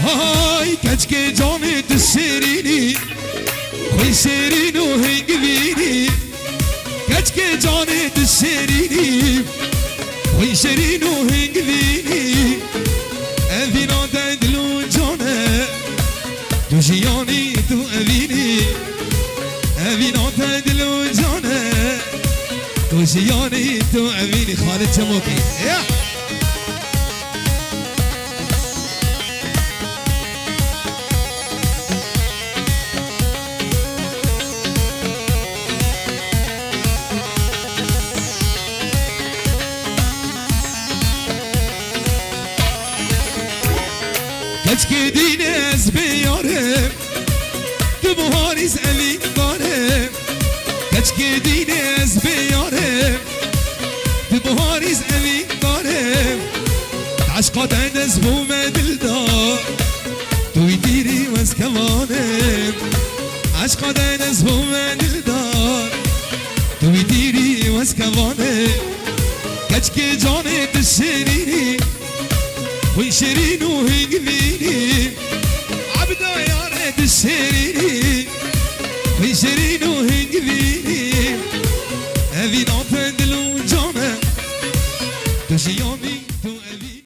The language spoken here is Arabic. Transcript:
هاي كشكي جاني تشيريني خوي شيرين وهنگ بيني كشكي جاني تشيريني خوي شيرين وهنگ بيني أبينا تدلو جانا تو جياني تو أبيني أبينا تدلو جانا تو جياني تو أبيني خالد شموكي كشكي ديناز بيارم تبهاريز ألين دارم كشكي ديناز بيارم تبهاريز ألين دارم عشقات عندز بوما دلدار توي ديري وز كمانم عشقات عندز بوما دلدار توي ديري وز كمانم كشكي جاني تشيريني وي شيرين وهنگ بيني عبدا يا ريت الشيريني وي شيرين وهنگ بيني أبي نعطي دلو جانا تجي يومي